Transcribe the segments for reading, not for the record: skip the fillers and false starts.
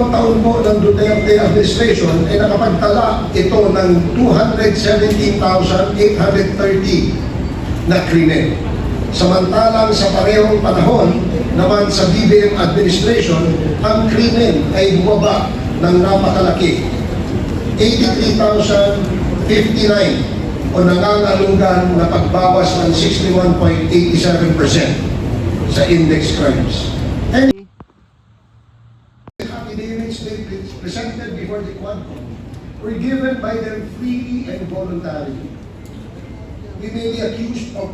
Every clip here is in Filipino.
dalawang taon po ng Duterte administration ay nakapagtala ito ng 217,830 na krimen. Samantalang sa parehong panahon naman sa BBM administration, ang krimen ay bumaba ng napakalaki. 83,059 o nangangalunggan na pagbawas ng 61.87% sa index crimes. And affidavits they presented before the Quadcom were given by them freely and voluntarily. We may be accused of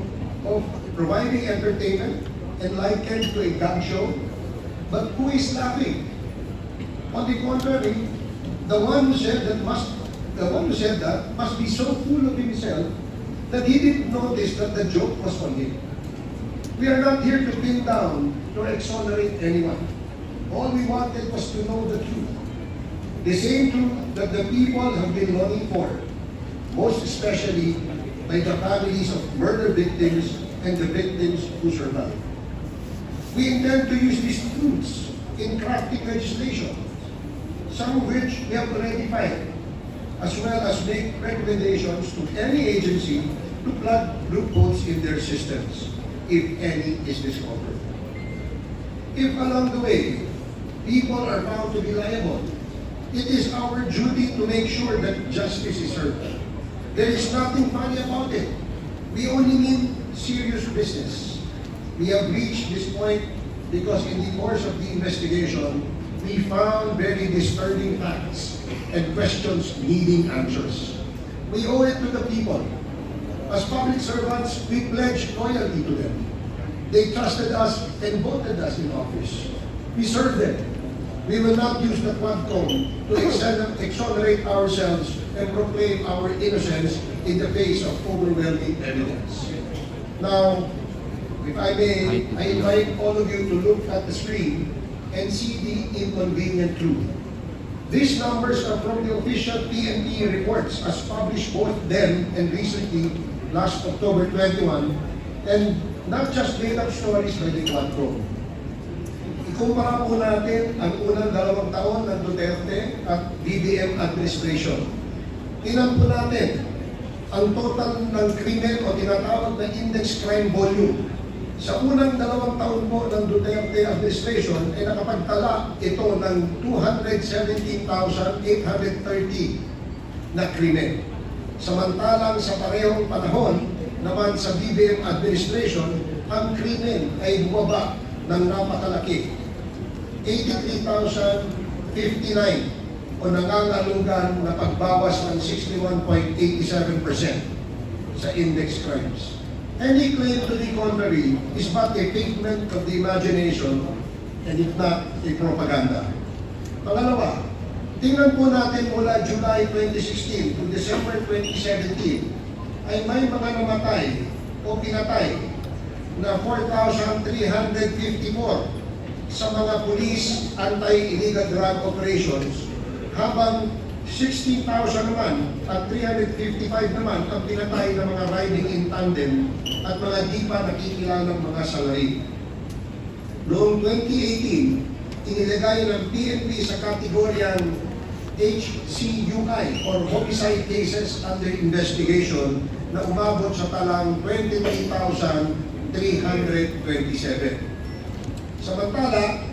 providing entertainment and likened to a gag show, but who is laughing? On the contrary, the one who said that must be so full of himself that he didn't notice that the joke was on him. We are not here to pin down or exonerate anyone. All we wanted was to know the truth. The same truth that the people have been longing for, most especially by the families of murder victims and the victims who survived. We intend to use these truths in crafting legislation, some of which we have already filed, as well as make recommendations to any agency to plug loopholes in their systems, if any is discovered. If along the way, people are found to be liable, it is our duty to make sure that justice is served. There is nothing funny about it. We only mean serious business. We have reached this point because in the course of the investigation, we found very disturbing facts and questions needing answers. We owe it to the people. As public servants, we pledge loyalty to them. They trusted us and voted us in office. We serve them. We will not use the Quadcom to exonerate ourselves and proclaim our innocence in the face of overwhelming evidence. Now, if I may, I invite all of you to look at the screen and see the inconvenient truth. These numbers are from the official PNP reports as published both then and recently, last October 21, and not just made-up stories by the Quadcom. Ikumpara po natin ang unang 2 taon ng Duterte at BBM administration. Tingnan po natin ang total ng krimen o tinatawag na index crime volume. Sa unang 2 taon po ng Duterte administration ay nakapagtala ito ng 217,830 na krimen. Samantalang sa parehong panahon naman sa BBM administration, ang krimen ay bumaba ng napakalaki. 83,059 o nangangalunggan na pagbawas ng 61.87% sa index crimes. Any claim to the contrary is but a figment of the imagination and if not, a propaganda. Pangalawa, tingnan po natin mula July 2016 to December 2017 ay may mga namatay o pinatay na 4,354 sa mga police anti-illegal drug operations, habang 16,000 naman at 355 naman ang pinatay ng mga riding in tandem at mga di pa nakikilalang mga salari. Noong 2018, inilagay ng PNP sa kategoryang HCUI or Homicide Cases Under Investigation na umabot sa talang 23,327. Samantala,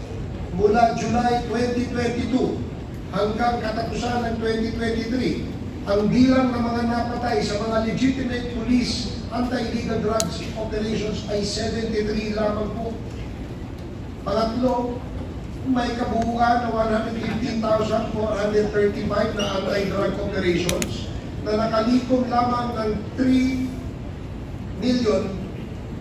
mula July 2022 hanggang katapusan ng 2023, ang bilang ng mga napatay sa mga legitimate police anti-illegal drugs operations ay 73 lamang po. Pangatlo, may kabuuan na 115,435 na anti-drug operations na nakalikom lamang ng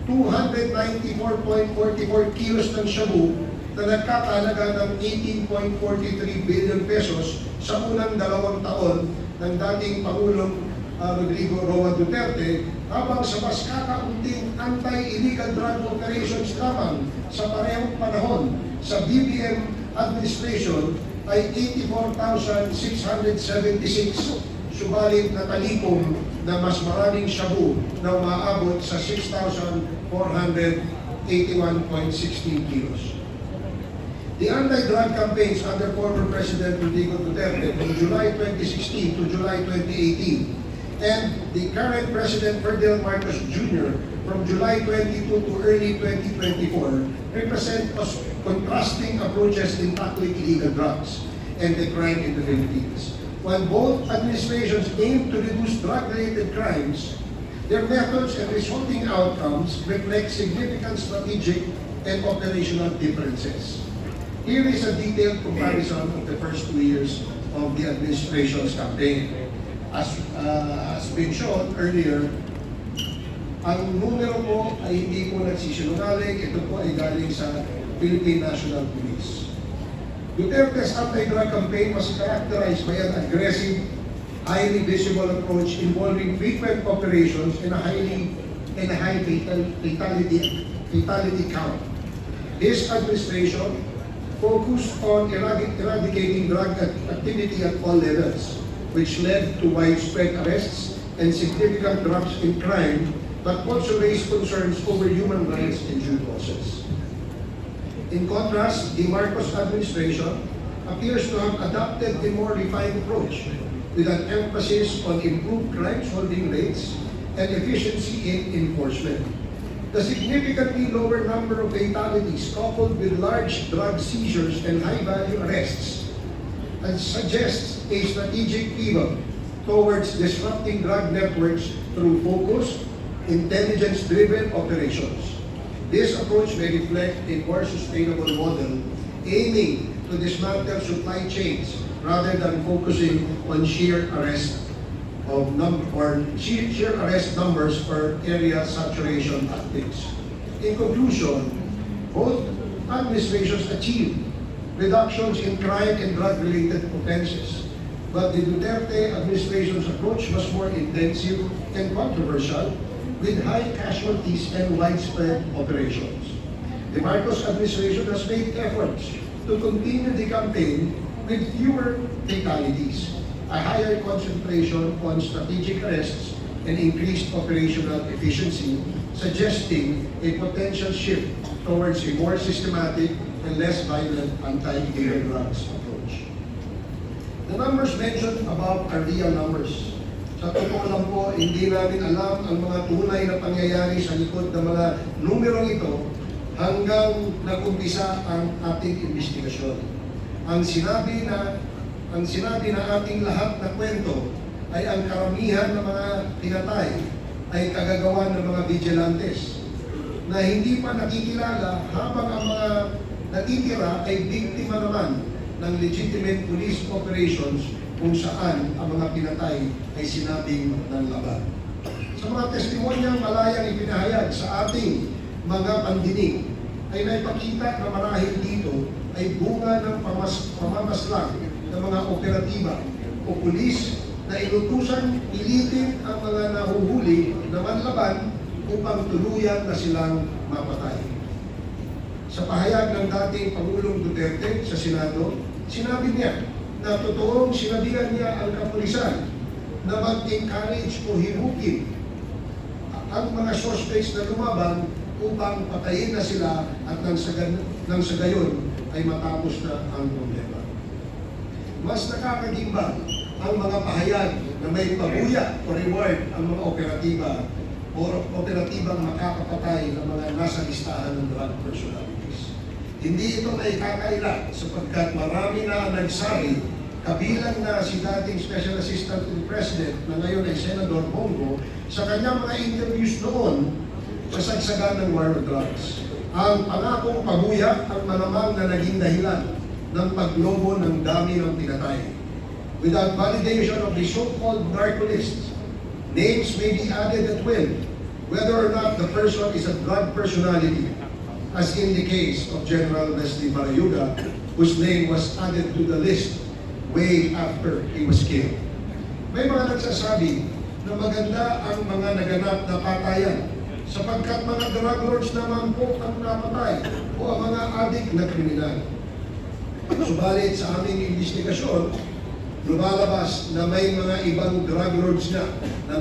3,294.44 kilos ng shabu na nagkakahalaga ng 18.43 billion pesos sa unang 2 taon ng dating Pangulong Rodrigo Roa Duterte, habang sa mas kakaunting anti-illegal drug operations lamang sa parehong panahon sa BBM administration ay 84,676, subalit nakalikom na mas maraming shabu na umaabot sa 6,481.16 kilos. The anti-drug campaigns under former President Rodrigo Duterte from July 2016 to July 2018 and the current President Ferdinand Marcos Jr. from July 22 to early 2024 represent contrasting approaches in tackling illegal drugs and the crime in the Philippines. While both administrations aim to reduce drug-related crimes, their methods and resulting outcomes reflect significant strategic and operational differences. Here is a detailed comparison of the first 2 years of the administration's campaign. As been shown earlier, ang numero po ay hindi po nagsisinungaling. Ito po ay galing sa Philippine National Police. Duterte's anti-drug campaign was characterized by an aggressive, highly visible approach involving frequent operations and a high fatality count. His administration focused on eradicating drug activity at all levels, which led to widespread arrests and significant drops in crime, but also raised concerns over human rights and due process. In contrast, the Marcos administration appears to have adopted a more refined approach with an emphasis on improved crime-solving rates and efficiency in enforcement. The significantly lower number of fatalities coupled with large drug seizures and high-value arrests and suggests a strategic pivot towards disrupting drug networks through focused, intelligence-driven operations. This approach may reflect a more sustainable model aiming to dismantle supply chains rather than focusing on sheer arrest numbers or area saturation tactics. In conclusion, both administrations achieved reductions in crime and drug-related offenses, but the Duterte administration's approach was more intensive and controversial, with high casualties and widespread operations. The Marcos administration has made efforts to continue the campaign with fewer fatalities, a higher concentration on strategic arrests, and increased operational efficiency, suggesting a potential shift towards a more systematic and less violent anti-illegal drugs approach. The numbers mentioned above are real numbers. Sa totoo lang po, hindi namin alam ang mga tunay na pangyayari sa likod ng mga numerong ito hanggang nag-umpisa ang ating investigasyon. Ang sinabi na ating lahat na kwento ay ang karamihan ng mga pinatay ay kagagawan ng mga vigilantes na hindi pa nakikilala, habang ang mga natitira ay biktima naman ng legitimate police operations kung saan ang mga pinatay ay sinabing ng laban. Sa mga testimonyang malayang ipinahayag sa ating mga pandinig, ay naipakita na marahil dito ay bunga ng pamamaslang ng mga operatiba o pulis na inutusan pilitin ang mga nahuhuli na manlaban upang tuluyan na silang mapatay. Sa pahayag ng dating Pangulong Duterte sa Senado, sinabi niya na totoong sinabihan niya ang kapulisan na mag-encourage o himukin ang mga suspects na lumaban upang patayin na sila at nang sa gayon ay matapos na ang problema. Mas nakakagimbal ang mga pahayag na may pabuya o reward ang mga operatibang makakapatay ng mga nasa listahan ng drug personalities. Hindi ito na ikakaila sapagkat marami na ang nagsabi, kabilang na si dating Special Assistant to the President na ngayon ay Senador Bongo, sa kanyang mga interviews noon sa sagsagan ng war on drugs. Ang pangakong pabuya ang malamang na naging dahilan ng paglobo ng dami ng pinatay. Without validation of the so-called narco lists, names may be added at will, whether or not the person is a drug personality, as in the case of General Wesley Barayuga, whose name was added to the list way after he was killed. May mga nagsasabi na maganda ang mga naganap na patayan sapagkat mga drug lords naman po ang napatay o ang mga adik na kriminal. Subalit sa aming investigasyon, lumalabas na may mga ibang drug lords na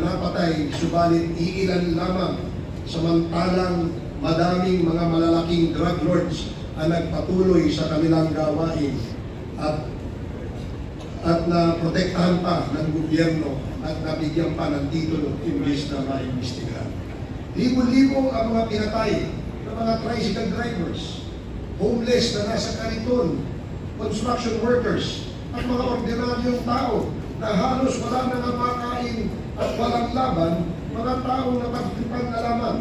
napatay, subalit iilan lamang, samantalang madaming mga malalaking drug lords ang nagpatuloy sa kanilang gawain at na protektahan pa ng gobyerno at nabigyan pa ng titulo imbis na maimbestigahan. Libo-libo ang mga pinatay ng mga tricycle drivers, homeless na nasa kariton, construction workers, at mga ordinaryong tao na halos wala na nga makain at walang laban, mga taong napagtripan na lamang.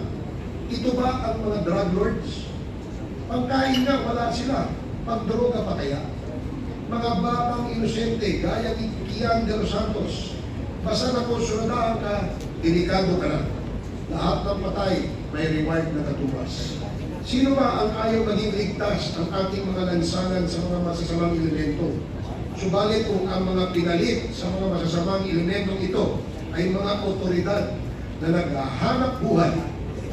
Ito ba ang mga drug lords? Pagkain nga, wala sila. Pagdroga pa kaya? Mga batang inosente, gaya ni Kian de los Santos, basta na po sunodaan ka, delikado ka na. Lahat ng patay may reward na katumbas. Sino ba ang ayaw maging ligtas ang ating mga lansanan sa mga masasamang elemento? Subalit kung ang mga pinalit sa mga masasamang elementong ito ay mga otoridad na naghahanap buhay,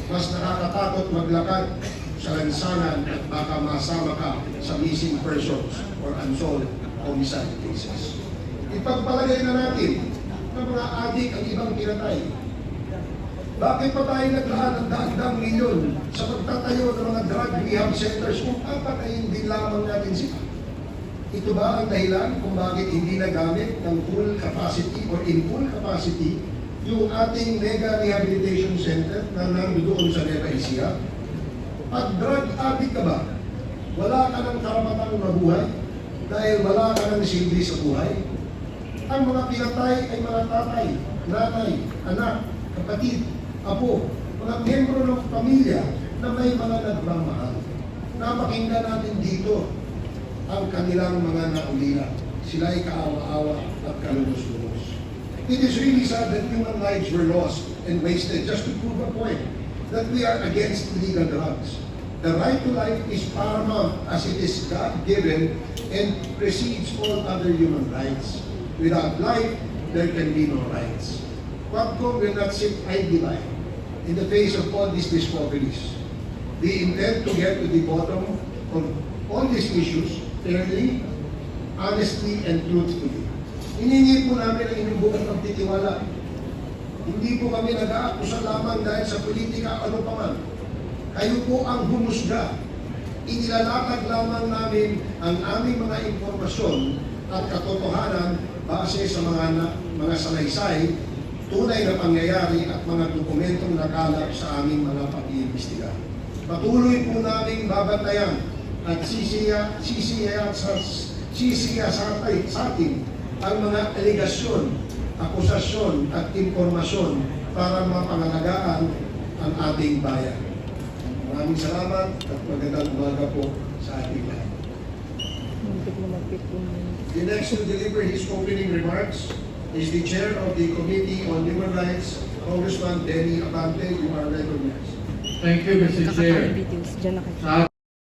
mas nakakatakot maglakad sa lansanan at baka masama ka sa missing persons or unsolved homicide cases. Ipagpalagay na natin na mga adik ang ibang pinatay. Bakit pa tayo naglaan ng daang milyon sa pagtatayo ng mga drug rehab centers kung papatayin din lamang natin sila? Ito ba ang dahilan kung bakit hindi nagamit ng full capacity or in full capacity yung ating mega rehabilitation center na nandoon sa Nueva Ecija? Pag drug addict ka ba, wala ka ng karapatang mabuhay dahil wala ka ng silbi sa buhay? Ang mga pinatay ay mga tatay, nanay, anak, kapatid, apo, mga membro ng pamilya na may mga nagmamahal. Napakinggan natin dito ang kanilang mga naulila. Sila ay kaawa-awa at kalulus-lulus. It is really sad that human lives were lost and wasted just to prove a point that we are against illegal drugs. The right to life is paramount as it is God-given and precedes all other human rights. Without life, there can be no rights. Cong will not sit idly by in the face of all these discoveries. We intend to get to the bottom of all these issues fairly, honestly, and truthfully. Hiningi po namin ang inyong buong pagtitiwala. Hindi po kami nag-aakusa lamang dahil sa politika ano pa man. Kayo po ang humusga. Inilalatag lamang namin ang aming mga impormasyon at katotohanan base sa mga salaysay, tunay na pangyayari at mga dokumentong nakalap sa aming mga pag-iimbestiga. Patuloy po namin babantayan at sisiya sa atin ang mga aligasyon, akusasyon at informasyon para mapangalagaan ang ating bayan. Maraming salamat at magandang umaga po sa ating lahat. The next to deliver his opening remarks is the Chair of the Committee on Human Rights, Congressman Denny Abante. You are recognized. Thank you, Mr. Chair. Sa